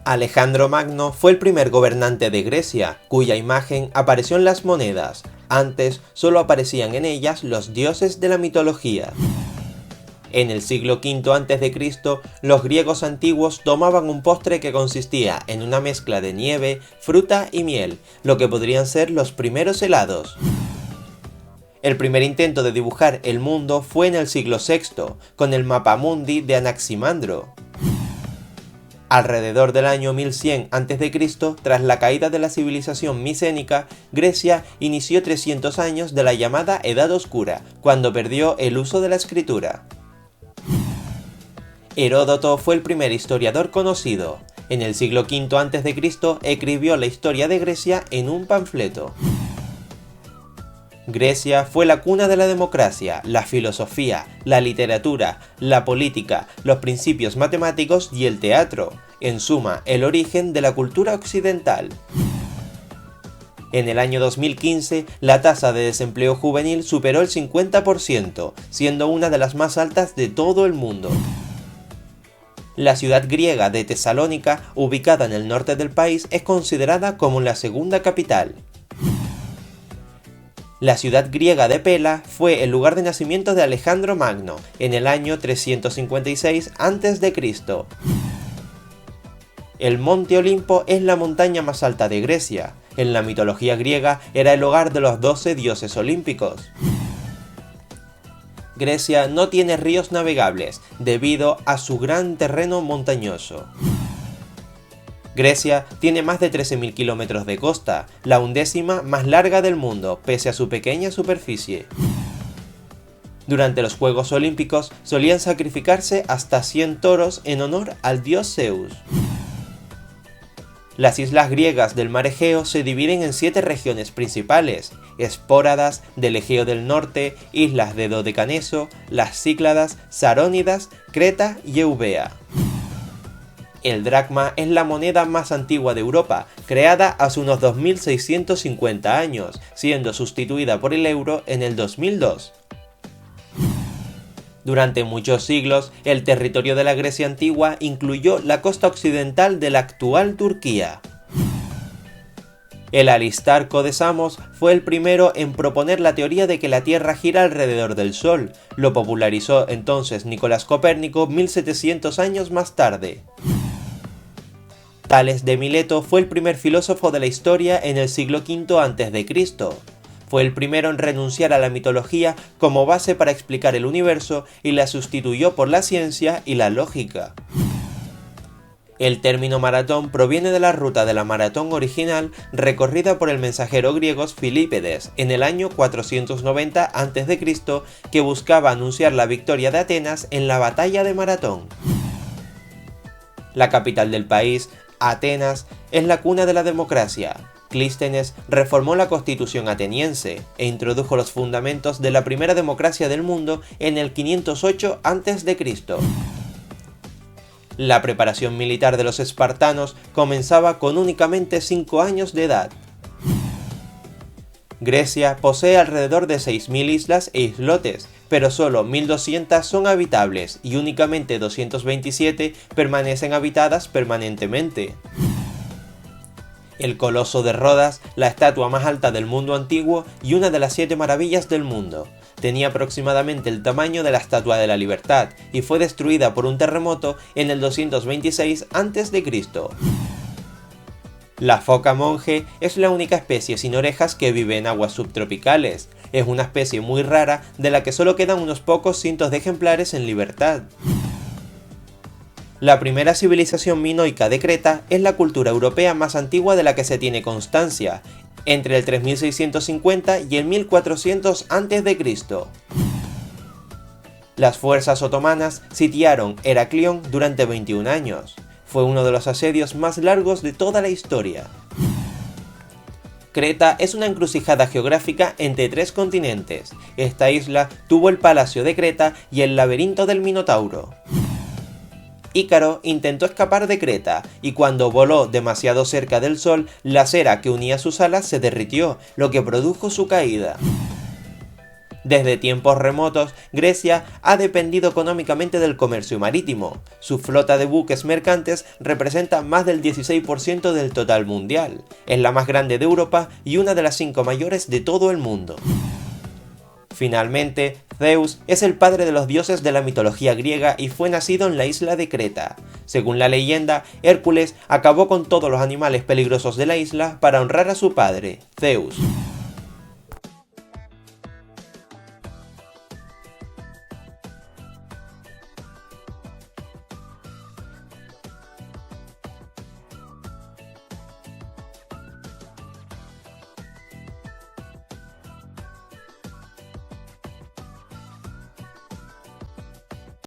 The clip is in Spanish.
Alejandro Magno fue el primer gobernante de Grecia, cuya imagen apareció en las monedas. Antes solo aparecían en ellas los dioses de la mitología. En el siglo V a.C., los griegos antiguos tomaban un postre que consistía en una mezcla de nieve, fruta y miel, lo que podrían ser los primeros helados. El primer intento de dibujar el mundo fue en el siglo VI, con el Mappa Mundi de Anaximandro. Alrededor del año 1100 a.C., tras la caída de la civilización micénica, Grecia inició 300 años de la llamada Edad Oscura, cuando perdió el uso de la escritura. Heródoto fue el primer historiador conocido. En el siglo V a.C. escribió la historia de Grecia en un panfleto. Grecia fue la cuna de la democracia, la filosofía, la literatura, la política, los principios matemáticos y el teatro, en suma, el origen de la cultura occidental. En el año 2015, la tasa de desempleo juvenil superó el 50%, siendo una de las más altas de todo el mundo. La ciudad griega de Tesalónica, ubicada en el norte del país, es considerada como la segunda capital. La ciudad griega de Pela fue el lugar de nacimiento de Alejandro Magno, en el año 356 a.C. El Monte Olimpo es la montaña más alta de Grecia. En la mitología griega era el hogar de los 12 dioses olímpicos. Grecia no tiene ríos navegables, debido a su gran terreno montañoso. Grecia tiene más de 13.000 kilómetros de costa, la 1ª más larga del mundo, pese a su pequeña superficie. Durante los Juegos Olímpicos solían sacrificarse hasta 100 toros en honor al dios Zeus. Las islas griegas del mar Egeo se dividen en 7 regiones principales: Espóradas, del Egeo del Norte, islas de Dodecaneso, las Cícladas, Sarónidas, Creta y Eubea. El dracma es la moneda más antigua de Europa, creada hace unos 2650 años, siendo sustituida por el euro en el 2002. Durante muchos siglos, el territorio de la Grecia antigua incluyó la costa occidental de la actual Turquía. El Aristarco de Samos fue el primero en proponer la teoría de que la Tierra gira alrededor del Sol. Lo popularizó entonces Nicolás Copérnico 1700 años más tarde. Tales de Mileto fue el primer filósofo de la historia en el siglo V a.C. Fue el primero en renunciar a la mitología como base para explicar el universo y la sustituyó por la ciencia y la lógica. El término maratón proviene de la ruta de la maratón original recorrida por el mensajero griego Filípedes en el año 490 a.C., que buscaba anunciar la victoria de Atenas en la batalla de Maratón. La capital del país, Atenas, es la cuna de la democracia. Clístenes reformó la constitución ateniense e introdujo los fundamentos de la primera democracia del mundo en el 508 a.C. La preparación militar de los espartanos comenzaba con únicamente 5 años de edad. Grecia posee alrededor de 6.000 islas e islotes, pero solo 1.200 son habitables y únicamente 227 permanecen habitadas permanentemente. El Coloso de Rodas, la estatua más alta del mundo antiguo y una de las 7 maravillas del mundo, tenía aproximadamente el tamaño de la Estatua de la Libertad y fue destruida por un terremoto en el 226 a.C. La foca monje es la única especie sin orejas que vive en aguas subtropicales. Es una especie muy rara de la que solo quedan unos pocos cientos de ejemplares en libertad. La primera civilización minoica de Creta es la cultura europea más antigua de la que se tiene constancia, entre el 3650 y el 1400 a.C. Las fuerzas otomanas sitiaron Heraclión durante 21 años. Fue uno de los asedios más largos de toda la historia. Creta es una encrucijada geográfica entre 3 continentes. Esta isla tuvo el Palacio de Creta y el Laberinto del Minotauro. Ícaro intentó escapar de Creta, y cuando voló demasiado cerca del sol, la cera que unía sus alas se derritió, lo que produjo su caída. Desde tiempos remotos, Grecia ha dependido económicamente del comercio marítimo. Su flota de buques mercantes representa más del 16% del total mundial. Es la más grande de Europa y una de las 5 mayores de todo el mundo. Finalmente, Zeus es el padre de los dioses de la mitología griega y fue nacido en la isla de Creta. Según la leyenda, Hércules acabó con todos los animales peligrosos de la isla para honrar a su padre, Zeus.